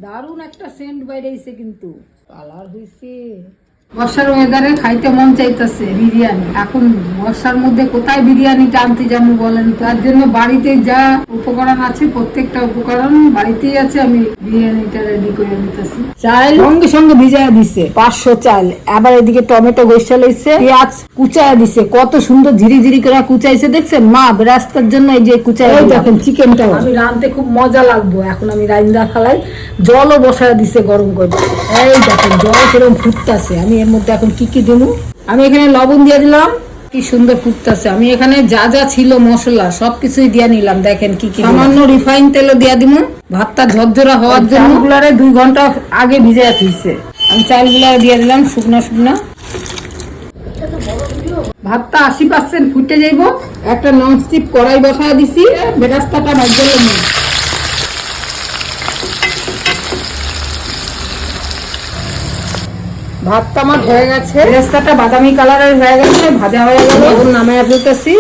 দারুণ একটা সেন্ট বাইরেছে, কিন্তু কালার হইছে। বর্ষার ওয়েদারে খাইতে মন চাইতেছে বিরিয়ানি। এখন বর্ষার মধ্যে কোথায় বিরিয়ানিটা আনতে যাবো বলেন? তার জন্য বাড়িতে যা উপকরণ আছে প্রত্যেকটা উপকরণ বাড়িতেই আছে, আমি বিরিয়ানিটা রেডি করে নিতেছি। চাল সঙ্গে সঙ্গে ভিজায় দিছে 500 চাল। আবার এদিকে টমেটো গোসা লইছে, পেঁয়াজ কুচায় দিছে, কত সুন্দর ঝিরি ঝিরি করে কুচাইছে দেখছেন মা রাস্তার জন্য। এই যে কুচায় দেখেন চিকেনটা আমি রাঁধতে খুব মজা লাগবো। এখন আমি রাইন্দা ফালাই, জলও বসায় দিছে গরম করে। এই দেখেন জল কিরকম ফুটতেছে। আমি এর মধ্যে এখন কি কি দেবো, আমি এখানে লবণ দিয়ে দিলাম, কি সুন্দর ফুটতেছে। আমি এখানে যা যা ছিল মশলা সবকিছুই দিয়ে নিলাম। দেখেন কি কি, সামান্য রিফাইন তেলও দিয়ে দিব ভাতটা ঝরঝরা হওয়ার জন্য। চালগুলারে 2 ঘন্টা আগে ভিজে রাখিছে। আমি চালগুলা দিয়ে দিলাম শুকনা শুকনা। ভাতটা 80% ফুটে যাইব। একটা ননস্টিক কড়াই বসায় দিছি, বেরাস্তাটা ভাজতে নিই। ভাতটা আমার হয়ে গেছে, বেরেস্তাটা বাদামি কালারের হয়ে গেছে, ভাজা হয়ে গেল। এখন নামায় ফেলতেছি।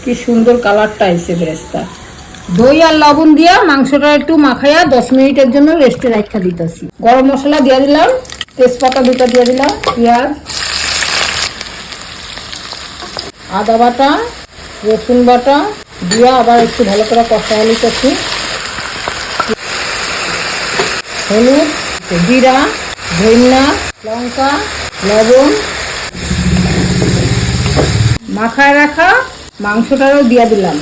কি সুন্দর কালারটা আইছে বেরেস্তা। দই আর লবণ দিয়া মাংসটা একটু মাখাইয়া 10 মিনিটের জন্য রেস্টে রাখা দিতেছি। গরম মশলা দিয়ে দিলাম, তেজপাতা 2টা দিয়ে দিলাম, পেঁয়াজ, আদা বাটা, রসুন বাটা দিয়া আবার একটু ভালো করে কষা নিতেছি। হলুদ, জিরা, ধনিয়া, লঙ্কা, লবণ, মাখায় রাখা মাংসটারও দিয়ে দিলাম।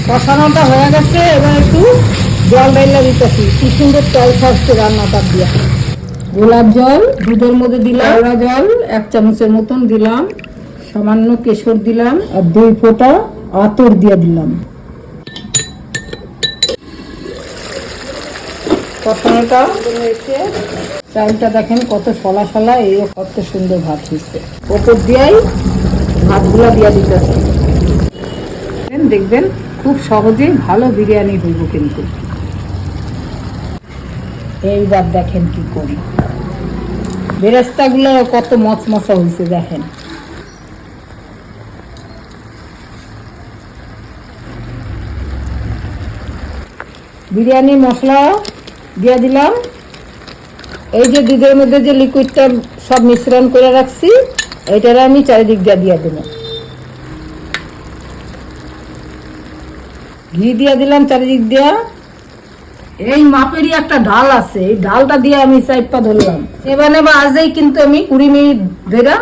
কষানোটা হয়ে গেছে, এবার একটু জল ডাইলা দিতেছি। কি সুন্দর তেল ছাড়ছে রান্নাটা দিয়া। গোলাপ জল দুধের মধ্যে দিলাম, কেওড়া জল 1 চামচের মতন দিলাম, সামান্য কেশর দিলাম, আর 2 ফোঁটা আতর দিয়ে দিলাম। কষানোটা হয়েছে, চালটা দেখেন কত ফলা ফলা, এই কত সুন্দর ভাত হয়েছে। ওপর দিয়েই ভাতগুলা দিয়ে দিতেছে। দেখবেন খুব সহজে ভালো বিরিয়ানি হইব কিন্তু। এইবার দেখেন কি করি, বেরেস্তাগুলো কত মচমচা হয়েছে দেখেন। বিরিয়ানি মশলা দিয়ে দিলাম। এই যে দুধের মধ্যে যে লিকুইডটা সব মিশ্রণ করে রাখছি, এটারে আমি চারিদিক দিয়ে দেবো। ঘি দিয়ে দিলাম চারিদিক দিয়া। এই মাপেরই একটা ডাল আছে, এই ডালটা দিয়ে আমি চাইপা ধরলাম। এবার আজই কিন্তু আমি 20 মিনিট ধরে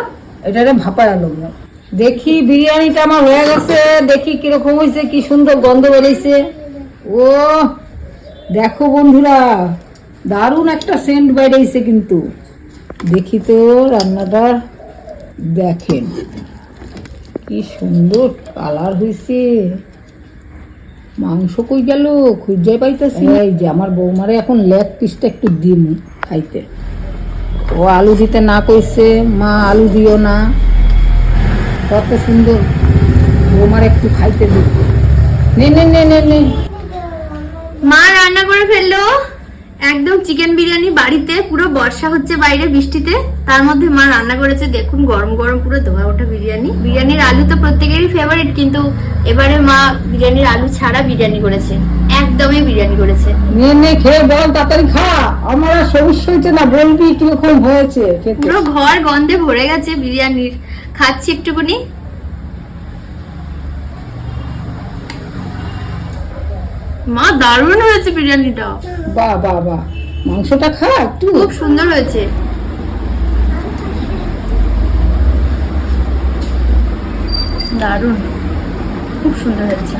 এটারে ভাপায় আলম। দেখি বিরিয়ানিটা আমার হয়ে গেছে, দেখি কিরকম হয়েছে, কি সুন্দর গন্ধ বেরিয়েছে। ও দেখো বন্ধুরা, দারুণ একটা সেন্ট বাইরেছে কিন্তু। দেখি তো রান্নাটা, দেখেন কি সুন্দর কালার হয়েছে। মাংস কই গেল খুঁজে পাইতেছি। এই যে আমার বৌমারে এখন লেগ পিসটা একটু দিন খাইতে। ও আলু দিতে না কইছে, মা আলু দিও না। কত সুন্দর, বৌমার একটু খাইতে দিই। নে নে নে নে নে। মা রান্না করে ফেললো একদম চিকেন বিরিয়ানি বাড়িতে। পুরো বর্ষা হচ্ছে বাইরে বৃষ্টিতে, তার মধ্যে মা রান্না করেছে দেখুন গরম গরম পুরো ধোয়া ওঠা বিরিয়ানি। বিরিয়ানির আলু তো প্রত্যেকেরই ফেভারিট, কিন্তু এবারে মা বিরিয়ানির আলু ছাড়া বিরিয়ানি করেছে, একদমই বিরিয়ানি করেছে। নে নে খেয়ে বল, তাড়াতাড়ি খা। আমার সমস্যা হচ্ছে না, বলবি কিরকম হয়েছে। পুরো ঘর গন্ধে ভরে গেছে বিরিয়ানির। খাচ্ছি একটুখানি। মা দারুণ হয়েছে বিরিয়ানিটা। বাহ বাহ বাহ, মাংসটা খা একটু, খুব সুন্দর হয়েছে। দারুণ, খুব সুন্দর হয়েছে।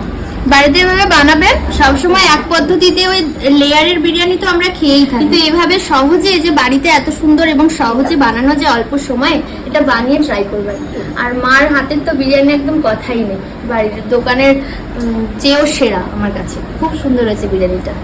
বাড়িতে এভাবে বানাবে, সবসময় এক পদ্ধতিতে ওই লেয়ারের বিরিয়ানি তো আমরা খেয়েই থাকি, কিন্তু এভাবে সহজে যে বাড়িতে এত সুন্দর এবং সহজে বানানো যে অল্প সময়, এটা বানিয়ে ট্রাই করবেন। আর মার হাতের তো বিরিয়ানি একদম কথাই নেই, বাড়ির দোকানের চেয়েও সেরা আমার কাছে। খুব সুন্দর হয়েছে বিরিয়ানিটা।